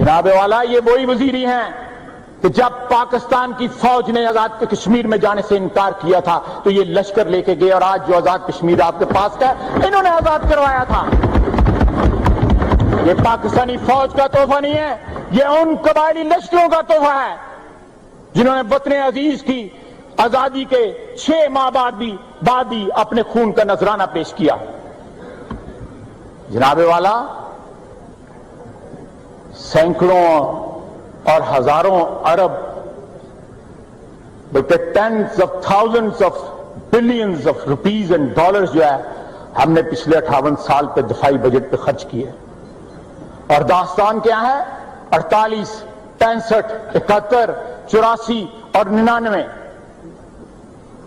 जनाब वाला, ये वही वजीरी हैं कि जब पाकिस्तान की फौज ने आजाद कश्मीर में जाने से इनकार किया था तो ये लश्कर लेके गए, और आज जो आजाद कश्मीर आपके पास है इन्होंने आजाद करवाया था। ये पाकिस्तानी फौज का तोहफा नहीं है, ये उन कबायली लश्करों का तोहफा है जिन्होंने वतन अजीज की आजादी के 6 माह बाद भी अपने खून का नजराना पेश किया। जनाब वाला, सैकड़ों और हजारों अरब, बल्कि tens of thousands of billions of rupees and dollars जो है हमने पिछले 58 साल पे दफाई बजट पे खर्च किए। और दास्तान क्या है? 48, 65, 71, 84 और 99।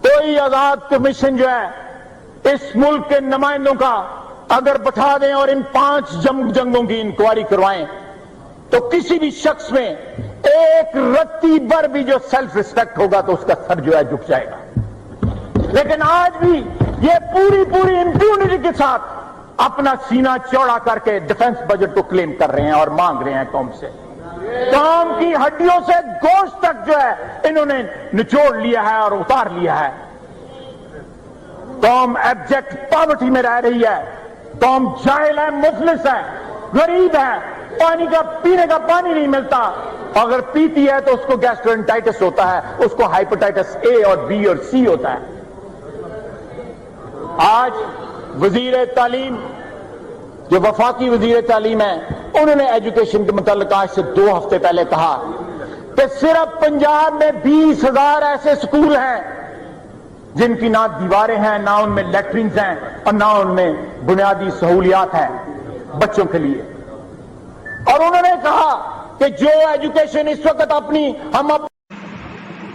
कोई आजाद कमीशन जो है इस मुल्क के नुमाइंदों का अगर बैठा दें और इन 5 जंगों की इंक्वायरी करवाएं तो किसी भी शख्स में एक रत्ती भर भी जो सेल्फ रिस्पेक्ट होगा तो उसका सर जो है झुक जाएगा। लेकिन आज भी ये पूरी इंप्यूनिटी के साथ अपना सीना चौड़ा करके डिफेंस बजट को क्लेम कर रहे हैं और मांग रहे हैं कौम से। कौम की हड्डियों से गोश्त तक जो है इन्होंने निचोड़ लिया है और उतार लिया है। कौम एब्जेक्ट पॉवर्टी में रह रही है, कौम जाहिल है, मुफलिस है, गरीब है, पानी का पीने का पानी नहीं मिलता, अगर पीती है तो उसको गैस्ट्रोएंटाइटिस होता है, उसको हाइपेटाइटिस ए और बी और सी होता है। आज वजीर तालीम जो वफाकी वजीर तालीम है उन्होंने एजुकेशन के मुताल्लिक आज से 2 हफ्ते पहले कहा कि सिर्फ पंजाब में 20,000 ऐसे स्कूल हैं जिनकी ना दीवारें हैं, ना उनमें लैट्रिन्स हैं और ना उनमें बुनियादी सहूलियात हैं बच्चों के लिए। और उन्होंने कहा कि जो एजुकेशन इस वक्त हम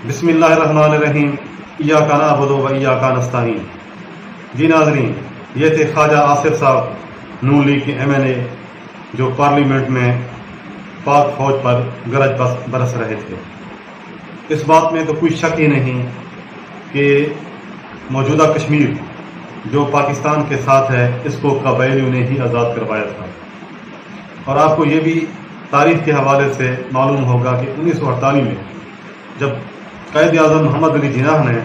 बिस्मिल्लाहिर्रहमानिर्रहीम, इय्याका नअबुदु व इय्याका नस्तईन। जी नाज़रीन, ये थे ख्वाजा आसिफ साहब, नून लीग के MNA, जो पार्लियामेंट में पाक फौज पर गरज बरस रहे थे। इस बात में तो कोई शक ही नहीं कि मौजूदा कश्मीर जो पाकिस्तान के साथ है इसको कबायलियों ने ही आज़ाद करवाया था। और आपको ये भी तारीख के हवाले से मालूम होगा कि 1948 में जब कायद आज़म मोहम्मद अली जिन्नाह ने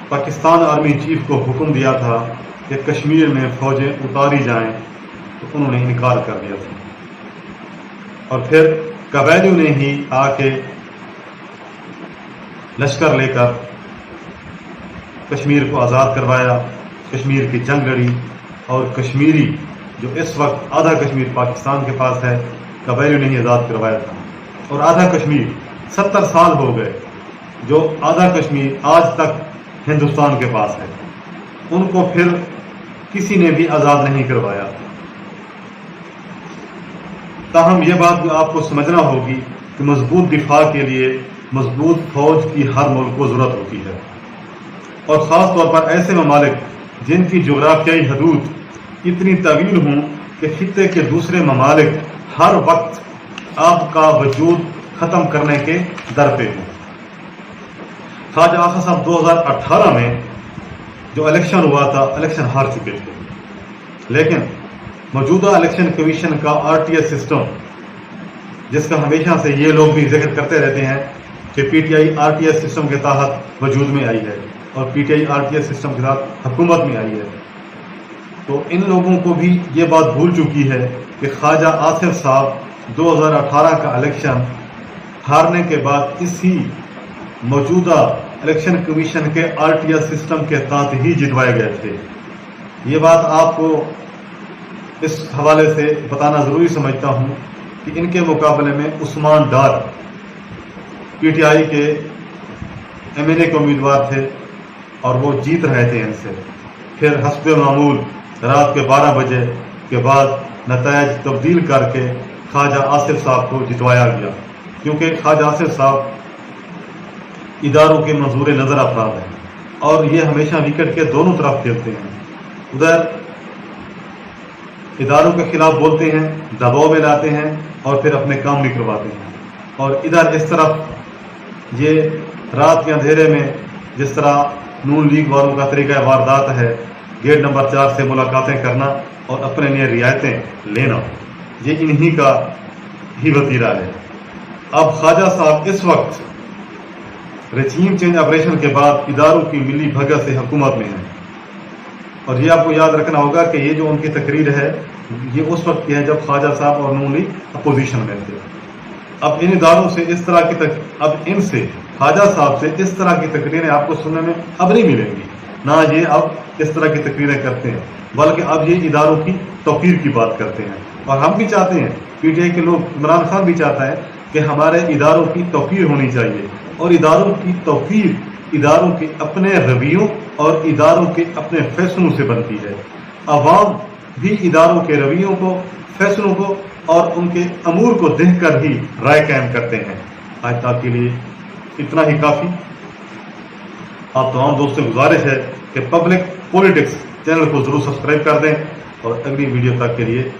पाकिस्तान आर्मी चीफ को हुक्म दिया था कि कश्मीर में फौजें उतारी जाएं तो उन्होंने इनकार कर दिया था। और फिर कबायलियों ने ही आके लश्कर लेकर कश्मीर को आज़ाद करवाया, कश्मीर की जंग लड़ी और कश्मीरी जो इस वक्त आधा कश्मीर पाकिस्तान के पास है कबायलियों ने ही आज़ाद करवाया था। और आधा कश्मीर 70 साल हो गए जो आधा कश्मीर आज तक हिंदुस्तान के पास है, उनको फिर किसी ने भी आज़ाद नहीं करवाया। ताहम यह बात आपको समझना होगी कि मजबूत दिफा के लिए मजबूत फौज की हर मुल्क को जरूरत होती है, और ख़ास तौर पर ऐसे ममालिक जिनकी जोग्राफियाई हदूद इतनी तवील हों कि खित्ते के दूसरे ममालिक हर वक्त आपका वजूद ख़त्म करने के दर पे हों। ख्वाजा आसिफ साहब 2018 में जो इलेक्शन हुआ था, इलेक्शन हार चुके थे, लेकिन मौजूदा इलेक्शन कमीशन का RTS सिस्टम, जिसका हमेशा से ये लोग भी जिक्र करते रहते हैं कि PTI RTS सिस्टम के तहत वजूद में आई है और PTI RTS सिस्टम के साथ हुकूमत में आई है, तो इन लोगों को भी ये बात भूल चुकी है कि ख्वाजा आसिफ साहब 2018 का इलेक्शन हारने के बाद इसी मौजूदा इलेक्शन कमीशन के RTS सिस्टम के तहत ही जितवाए गए थे। ये बात आपको इस हवाले से बताना ज़रूरी समझता हूँ कि इनके मुकाबले में उस्मान डार PTI के MNA के उम्मीदवार थे और वो जीत रहे थे इनसे। फिर हस्बे मामूल रात के 12 बजे के बाद नतायज तब्दील करके ख्वाजा आसिफ साहब को जितवाया गया, क्योंकि ख्वाजा आसिफ साहब इदारों के मंजूर नज़र अफराद हैं और ये हमेशा विकेट के दोनों तरफ खेलते हैं। उधर इदारों के खिलाफ बोलते हैं, दबाव में लाते हैं और फिर अपने काम भी करवाते हैं, और इधर इस तरफ ये रात के अंधेरे में जिस तरह नून लीग वालों का तरीका वारदात है, गेट नंबर 4 से मुलाकातें करना और अपने लिए रियायतें लेना, ये इन्हीं का ही वतीरा है। अब ख्वाजा साहब इस वक्त रजीम चेंज ऑपरेशन के बाद इदारों की मिली भगत से हुकूमत में हैं। और ये आपको याद रखना होगा कि ये जो उनकी तकरीर है ये उस वक्त की है जब ख्वाजा साहब और नून लीग अपोजिशन में थे। अब इन इदारों से इस तरह की अब इनसे ख्वाजा साहब से इस तरह की तकरीरें आपको सुनने में अब नहीं मिलेंगी, ना ये अब इस तरह की तकरीरें करते हैं, बल्कि अब ये इदारों की तौकीर की बात करते हैं। और हम भी चाहते हैं, पीटीआई के लोग, इमरान खान भी चाहता है कि हमारे इदारों की तौकीर होनी चाहिए। और इदारों की तौकीर इदारों के अपने रवैयों और इदारों के अपने फैसलों से बनती है। अवाम भी इदारों के रवैयों को, फैसलों को और उनके अमूर को देखकर ही राय कायम करते हैं। आज तक के लिए इतना ही काफी। आप तमाम दोस्तों से गुजारिश है कि पब्लिक पॉलिटिक्स चैनल को जरूर सब्सक्राइब कर दें और अगली वीडियो तक के लिए